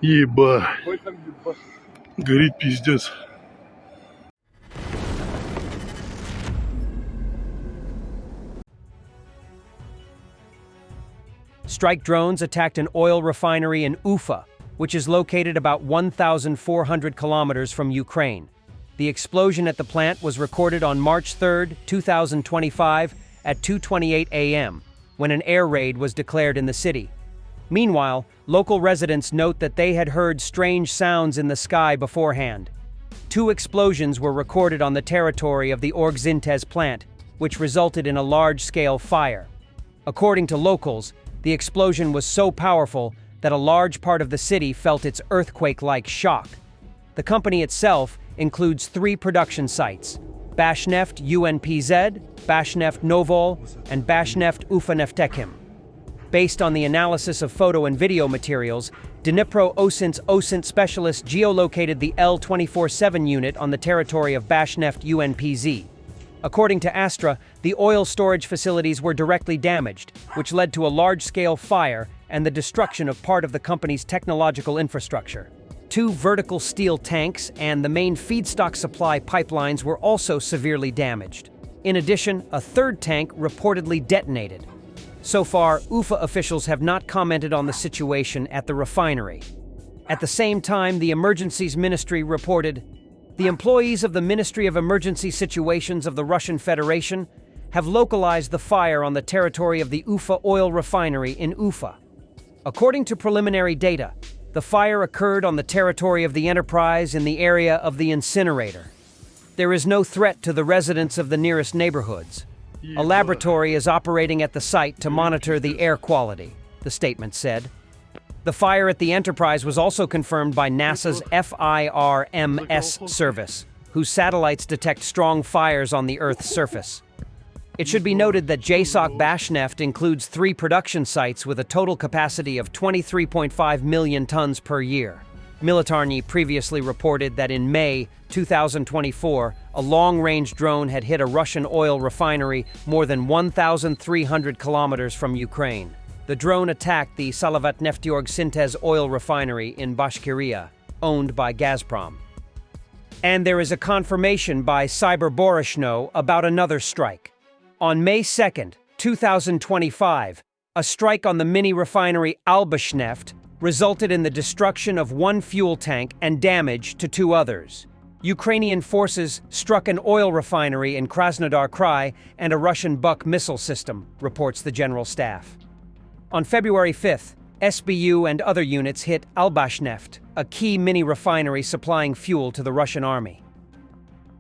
Еба, горит пиздец. Strike drones attacked an oil refinery in Ufa, which is located about 1,400 kilometers from Ukraine. The explosion at the plant was recorded on March 3, 2025 at 2:28 a.m., when an air raid was declared in the city. Meanwhile, local residents note that they had heard strange sounds in the sky beforehand. 2 explosions were recorded on the territory of the Orgzintes plant, which resulted in a large-scale fire. According to locals, the explosion was so powerful that a large part of the city felt its earthquake-like shock. The company itself includes 3 production sites: Bashneft UNPZ, Bashneft Novol, and Bashneft Ufaneftekim. Based on the analysis of photo and video materials, Dnipro OSINT specialists geolocated the L-24-7 unit on the territory of Bashneft UNPZ. According to Astra, the oil storage facilities were directly damaged, which led to a large-scale fire and the destruction of part of the company's technological infrastructure. 2 vertical steel tanks and the main feedstock supply pipelines were also severely damaged. In addition, a 3rd tank reportedly detonated. So far, Ufa officials have not commented on the situation at the refinery. At the same time, the Emergencies Ministry reported, "The employees of the Ministry of Emergency Situations of the Russian Federation have localized the fire on the territory of the Ufa oil refinery in Ufa. According to preliminary data, the fire occurred on the territory of the enterprise in the area of the incinerator. There is no threat to the residents of the nearest neighborhoods. A laboratory is operating at the site to monitor the air quality," the statement said. The fire at the enterprise was also confirmed by NASA's FIRMS service, whose satellites detect strong fires on the Earth's surface. It should be noted that JSOC Bashneft includes 3 production sites with a total capacity of 23.5 million tons per year. Militarny previously reported that in May 2024, a long-range drone had hit a Russian oil refinery more than 1,300 kilometers from Ukraine. The drone attacked the Salavatnefteorg-Sintez oil refinery in Bashkiria, owned by Gazprom. And there is a confirmation by Cyberborishno about another strike. On May 2, 2025, a strike on the mini-refinery Albashneft resulted in the destruction of 1 fuel tank and damage to 2 others. Ukrainian forces struck an oil refinery in Krasnodar Krai and a Russian Buk missile system, reports the General Staff. On February 5th, SBU and other units hit Albashneft, a key mini-refinery supplying fuel to the Russian army.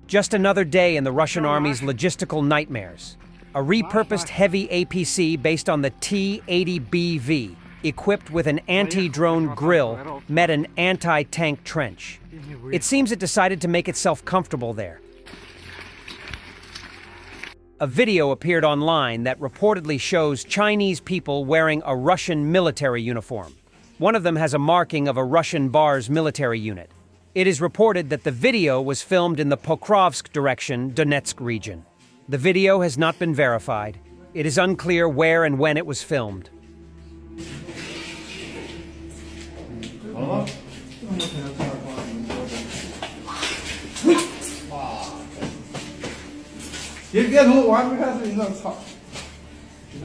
Just another day in the Russian army's logistical nightmares. A repurposed heavy APC based on the T-80BV, equipped with an anti-drone grill, met an anti-tank trench. It seems it decided to make itself comfortable there. A video appeared online that reportedly shows Chinese people wearing a Russian military uniform. One of them has a marking of a Russian Bars military unit. It is reported that the video was filmed in the Pokrovsk direction, Donetsk region. The video has not been verified. It is unclear where and when it was filmed.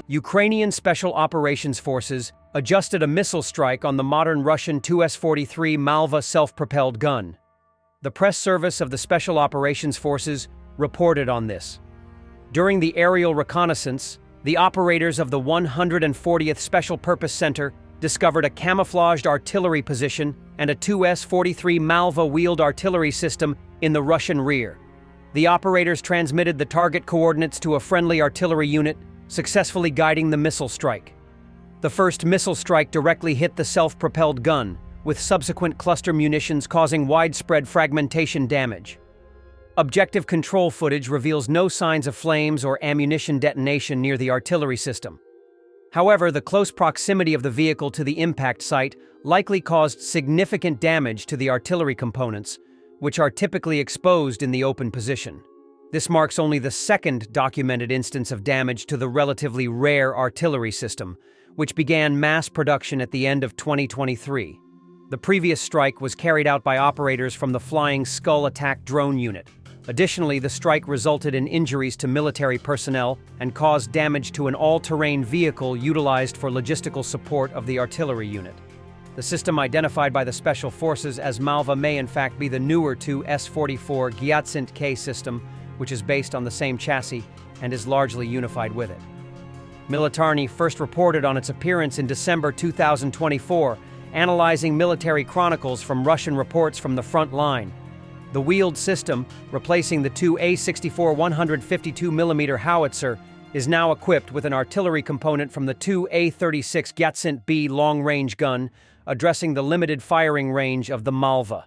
Ukrainian Special Operations Forces adjusted a missile strike on the modern Russian Tu-S-43 Malva self-propelled gun. The press service of the Special Operations Forces reported on this. During the aerial reconnaissance, the operators of the 140th Special Purpose Center discovered a camouflaged artillery position and a Tu-S-43 Malva wheeled artillery system in the Russian rear. The operators transmitted the target coordinates to a friendly artillery unit, successfully guiding the missile strike. The first missile strike directly hit the self-propelled gun, with subsequent cluster munitions causing widespread fragmentation damage. Objective control footage reveals no signs of flames or ammunition detonation near the artillery system. However, the close proximity of the vehicle to the impact site likely caused significant damage to the artillery components, which are typically exposed in the open position. This marks only the second documented instance of damage to the relatively rare artillery system, which began mass production at the end of 2023. The previous strike was carried out by operators from the Flying Skull Attack Drone Unit. Additionally, the strike resulted in injuries to military personnel and caused damage to an all-terrain vehicle utilized for logistical support of the artillery unit. The system identified by the Special Forces as Malva may in fact be the newer Tu-S44 Gyatsynt K system, which is based on the same chassis and is largely unified with it. Militarny first reported on its appearance in December 2024, analyzing military chronicles from Russian reports from the front line. The wheeled system, replacing the Tu-A64 152mm howitzer, is now equipped with an artillery component from the Tu-A36 Gyatsynt B long-range gun, addressing the limited firing range of the Malva.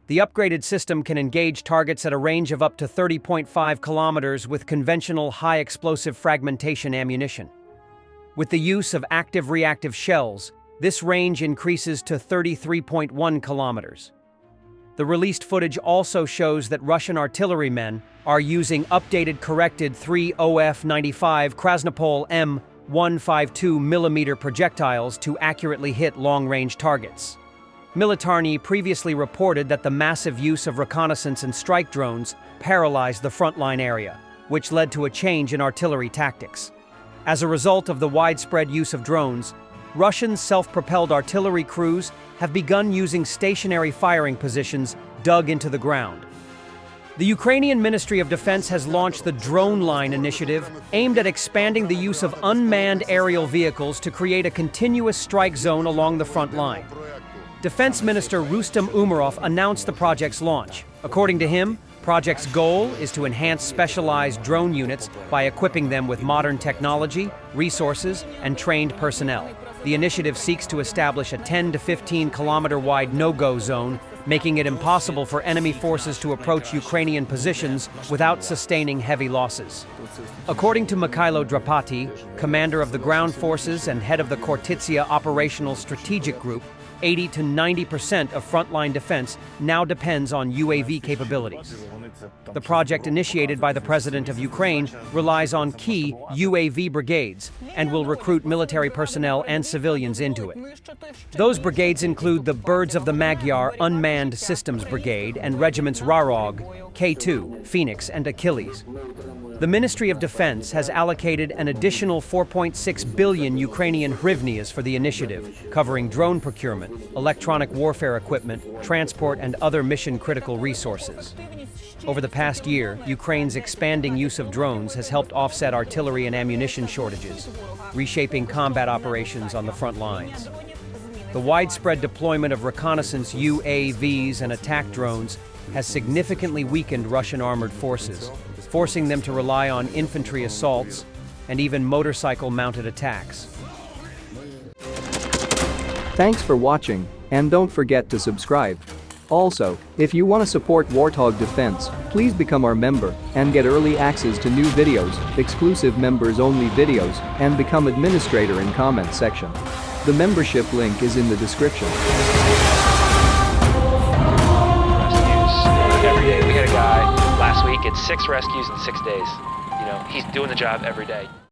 The upgraded system can engage targets at a range of up to 30.5 kilometers with conventional high-explosive fragmentation ammunition. With the use of active-reactive shells, this range increases to 33.1 kilometers. The released footage also shows that Russian artillerymen are using updated corrected 3OF-95 Krasnopol M152mm projectiles to accurately hit long-range targets. Militarny previously reported that the massive use of reconnaissance and strike drones paralyzed the frontline area, which led to a change in artillery tactics. As a result of the widespread use of drones, Russian self-propelled artillery crews have begun using stationary firing positions dug into the ground. The Ukrainian Ministry of Defense has launched the Drone Line initiative, aimed at expanding the use of unmanned aerial vehicles to create a continuous strike zone along the front line. Defense Minister Rustem Umerov announced the project's launch. According to him, project's goal is to enhance specialized drone units by equipping them with modern technology, resources, and trained personnel. The initiative seeks to establish a 10 to 15 kilometer wide no-go zone, making it impossible for enemy forces to approach Ukrainian positions without sustaining heavy losses. According to Mikhailo Drapati, commander of the ground forces and head of the Khortytsia Operational Strategic Group, 80 to 90% of frontline defense now depends on UAV capabilities. The project initiated by the President of Ukraine relies on key UAV brigades and will recruit military personnel and civilians into it. Those brigades include the Birds of the Magyar Unmanned Systems Brigade and regiments Warthog, K2, Phoenix, and Achilles. The Ministry of Defense has allocated an additional 4.6 billion Ukrainian hryvnias for the initiative, covering drone procurement, electronic warfare equipment, transport, and other mission-critical resources. Over the past year, Ukraine's expanding use of drones has helped offset artillery and ammunition shortages, reshaping combat operations on the front lines. The widespread deployment of reconnaissance UAVs and attack drones has significantly weakened Russian armored forces, forcing them to rely on infantry assaults and even motorcycle-mounted attacks. Thanks for watching, and don't forget to subscribe. Also, if you want to support Warthog Defense, please become our member and get early access to new videos, exclusive members-only videos, and become administrator in comment section. The membership link is in the description. Every day. We had a guy last week, it's 6 rescues in 6 days. You know, he's doing the job every day.